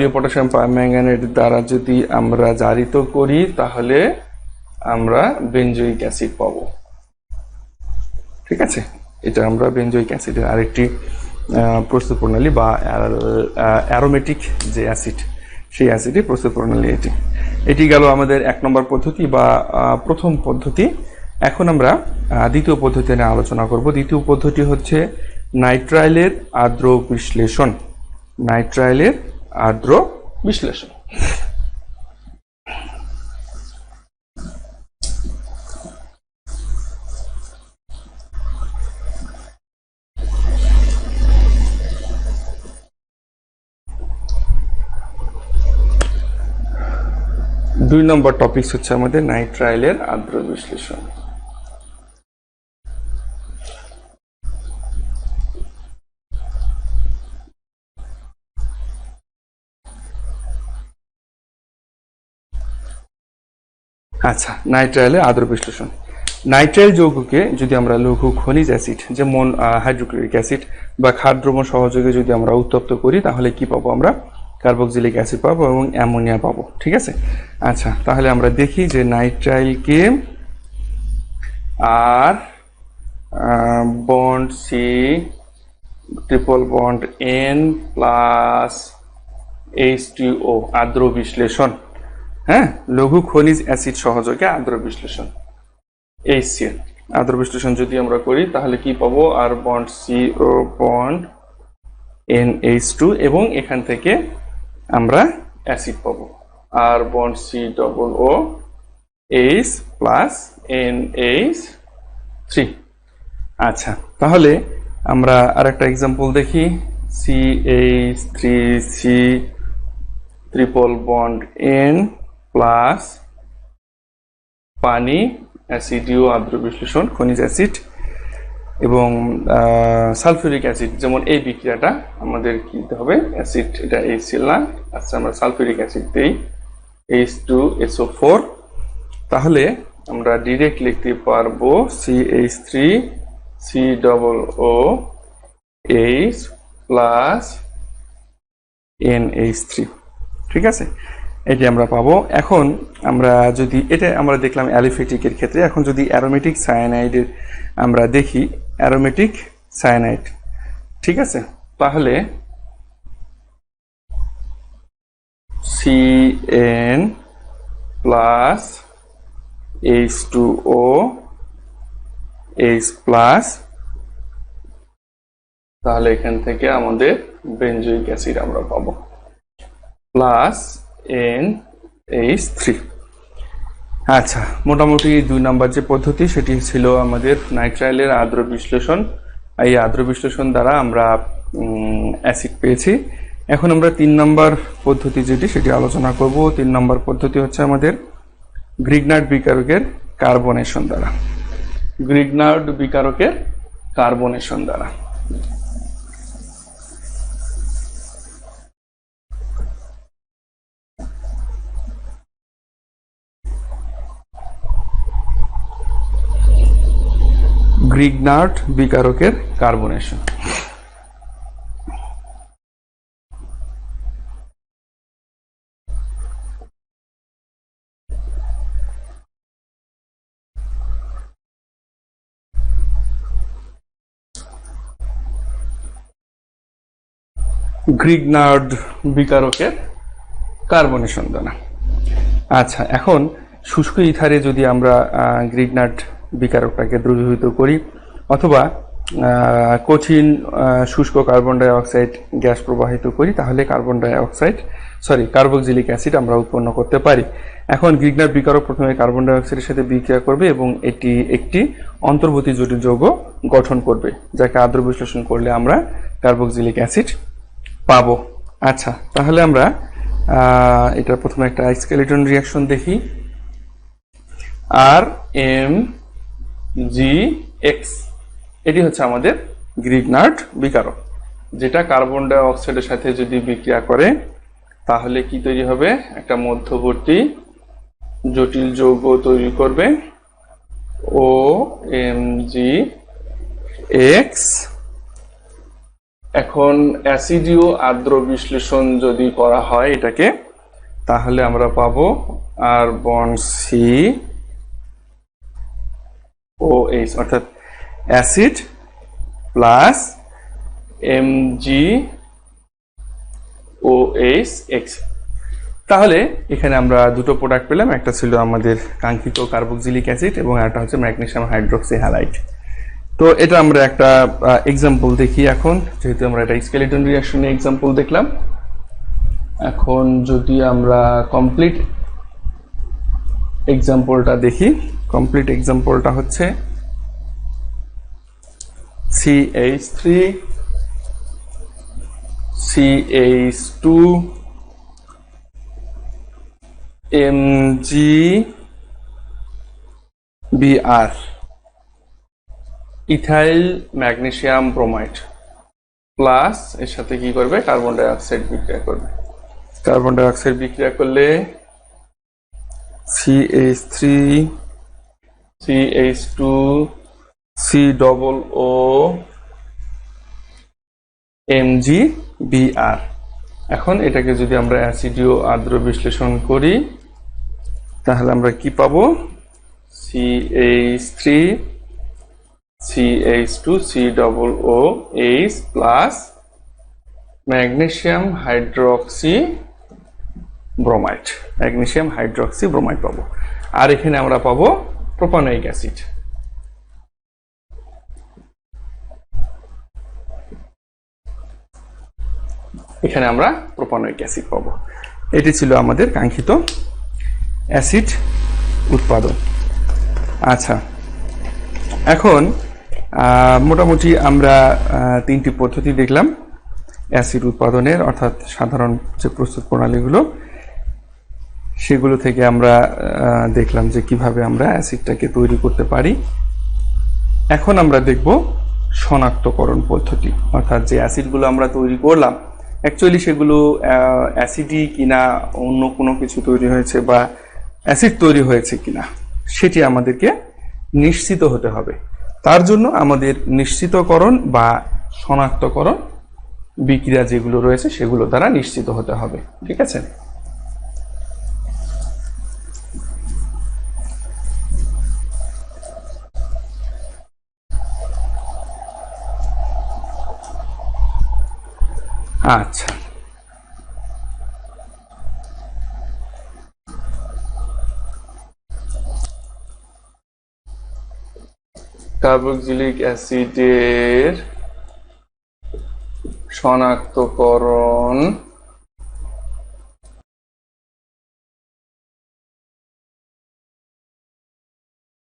ক্ষারীয় potassium permanganate দ্বারা যদি আমরা জারিত করি তাহলে আমরা বেনজোইক অ্যাসিড পাবো। ঠিক আছে, এটা আমরা বেনজোইক অ্যাসিডের আরেকটি প্রস্তুত প্রণালী বা অ্যারোমেটিক যে অ্যাসিড, সেই অ্যাসিডের প্রস্তুত প্রণালী এটি গেল আমাদের 1 নম্বর পদ্ধতি বা প্রথম পদ্ধতি। এখন আমরা দ্বিতীয় পদ্ধতি নিয়ে আলোচনা করব। দ্বিতীয় পদ্ধতি হচ্ছে নাইট্রাইলের আর্দ্র বিশ্লেষণ। নাইট্রাইলের আর্দ্র বিশ্লেষণ। দুই নম্বর টপিক হচ্ছে আমাদের নাইট্রাইলের আর্দ্র বিশ্লেষণ। আচ্ছা, নাইট্রাইলের আর্দ্র বিশ্লেষণ। নাইট্রাইল যৌগকে যদি আমরা লঘু খনিজ অ্যাসিড যেমন হাইড্রোক্লোরিক অ্যাসিড বা ক্ষার দ্রবণ সহযোগে যদি আমরা উত্তপ্ত করি তাহলে কি পাবো? আমরা কার্বক্সিলিক অ্যাসিড পাবো এবং অ্যামোনিয়া পাবো। ঠিক আছে, আচ্ছা তাহলে আমরা দেখি যে নাইট্রাইলকে আর bond C triple bond N plus H2O আর্দ্র বিশ্লেষণ। হ্যাঁ, লঘু খনিজ অ্যাসিড সহযোগে আর্দ্র বিশ্লেষণ HCl আর্দ্র বিশ্লেষণ যদি আমরা করি তাহলে কি পাবো? আর বন্ড CO বন্ড NH2 এবং এখান থেকে আমরা অ্যাসিড পাবো আর বন্ড COO প্লাস NH3। আচ্ছা, তাহলে আমরা আরেকটা एग्जांपल দেখি। CH3C triple bond N plus পানি অ্যাসিডীয় আর্দ্র বিশ্লেষণ খনিজ অ্যাসিড এবং সালফিউরিক অ্যাসিড। যেমন এই বিক্রিয়াটা আমাদের কি দিতে হবে? অ্যাসিড, এটা HCl না। আচ্ছা, আমরা সালফিউরিক অ্যাসিড দেই H2SO4। তাহলে আমরা ডাইরেক্ট লিখতে পারবো CH3COOH প্লাস NH3। ঠিক আছে, এটি আমরা পাবো। এখন আমরা যদি এটা আমরা দেখলাম অ্যালিফেটিকের ক্ষেত্রে, এখন যদি অ্যারোমেটিক সায়ানাইডের আমরা দেখি, অ্যারোমেটিক সায়ানাইড। ঠিক আছে, তাহলে CN প্লাস H2OH প্লাস, তাহলে এখান থেকে আমাদের বেনজোইক অ্যাসিড আমরা পাবো প্লাস NH3। আচ্ছা, মোটামুটি 2 নম্বর যে পদ্ধতি সেটি ছিল আমাদের নাইট্রাইলের আর্দ্র বিশ্লেষণ। এই আর্দ্র বিশ্লেষণ দ্বারা আমরা অ্যাসিড পেয়েছি। এখন আমরা 3 নম্বর পদ্ধতি যেটি সেটি আলোচনা করব। 3 নম্বর পদ্ধতি হচ্ছে আমাদের গ্রিগনার্ড বিকারকের কার্বনেশন দ্বারা। গ্রিগনার্ড বিকারকের কার্বনেশন দ্বারা। Grignard বিকারকের carbonation. গ্রিগনার্ড বিকারকের কার্বনেশন দ্বারা। আচ্ছা, এখন শুষ্ক ইথারে যদি আমরা গ্রিগনার্ড বিকারকটাকে দ্রবীভূত করি অথবা কঠিন শুষ্ক কার্বন ডাই অক্সাইড গ্যাস প্রবাহিত করি তাহলে কার্বক্সিলিক অ্যাসিড আমরা উৎপন্ন করতে পারি। এখন গ্রিগনার্ড বিকারক প্রথমে কার্বন ডাই অক্সাইডের সাথে বিক্রিয়া করবে এবং এটি একটি অন্তর্বর্তী জটিল যৌগ গঠন করবে, যাকে আর্দ্র বিশ্লেষণ করলে আমরা কার্বক্সিলিক অ্যাসিড পাবো। আচ্ছা, তাহলে আমরা এটা প্রথমে একটা স্কেলিটন রিঅ্যাকশন দেখি। RMGX এটি হচ্ছে আমাদের গ্রিগনার্ড বিকারক, যেটা কার্বন ডাই অক্সাইডের সাথে যদি বিক্রিয়া করে তাহলে কি তৈরি হবে? একটা মধ্যবর্তী জটিল যৌগ তৈরি করবে OMGX এখন অ্যাসিডীয় আর্দ্র বিশ্লেষণ যদি করা হয় এটাকে, তাহলে আমরা পাবো আর বন্ড সি ও এইচ, অর্থাৎ acid plus Mg O H X. তাহলে এখানে আমরা দুটো প্রোডাক্ট পেলাম, একটা ছিল আমাদের কাঙ্ক্ষিত কার্বক্সিলিক অ্যাসিড এবং একটা হচ্ছে ম্যাগনেসিয়াম হাইড্রক্সি হ্যালাইড। তো এটা আমরা একটা এক্সাম্পল দেখি এখন, যেহেতু আমরা এটা স্কেলেটন রিঅ্যাকশনে এক্সাম্পল দেখলাম। এখন যদি আমরা কমপ্লিট এক্সাম্পলটা দেখি, কমপ্লিট এক্সাম্পলটা হচ্ছে CH3 CH2 MgBr ethyl magnesium bromide plus এর সাথে কি করবে, কার্বন ডাই অক্সাইড বিক্রিয়া করবে। কার্বন ডাই অক্সাইড বিক্রিয়া করলে CH3 CH2 COO MgBr। এখন এটাকে যদি আমরা অ্যাসিডীয় আর্দ্র বিশ্লেষণ করি তাহলে আমরা কি পাবো, CH3 CH2 COOH plus magnesium hydroxy bromide, magnesium hydroxy bromide পাবো। আর এখানে আমরা পাবো প্রোপানোয়িক অ্যাসিড। এখানে আমরা প্রোপানোয়িক অ্যাসিড পাবো। এটি ছিল আমাদের কাঙ্ক্ষিত অ্যাসিড উৎপাদন। আচ্ছা, এখন মোটামুটি আমরা তিনটি পদ্ধতি দেখলাম অ্যাসিড উৎপাদনের, অর্থাৎ সাধারণ যে প্রস্তুত প্রণালীগুলো সেগুলো থেকে আমরা দেখলাম যে কিভাবে আমরা অ্যাসিডটাকে তৈরি করতে পারি। এখন আমরা দেখব শনাক্তকরণ পদ্ধতি, অর্থাৎ যে অ্যাসিডগুলো আমরা তৈরি করলাম অ্যাকচুয়ালি সেগুলো অ্যাসিডই কিনা, অন্য কোনো কিছু তৈরি হয়েছে বা অ্যাসিড তৈরি হয়েছে কিনা সেটি আমাদেরকে নিশ্চিত হতে হবে। তার জন্য আমাদের নিশ্চিতকরণ বা শনাক্তকরণ বিক্রিয়া যেগুলো রয়েছে সেগুলো দ্বারা নিশ্চিত হতে হবে। ঠিক আছে? আচ্ছা, কার্বক্সিলিক অ্যাসিডের শনাক্তকরণ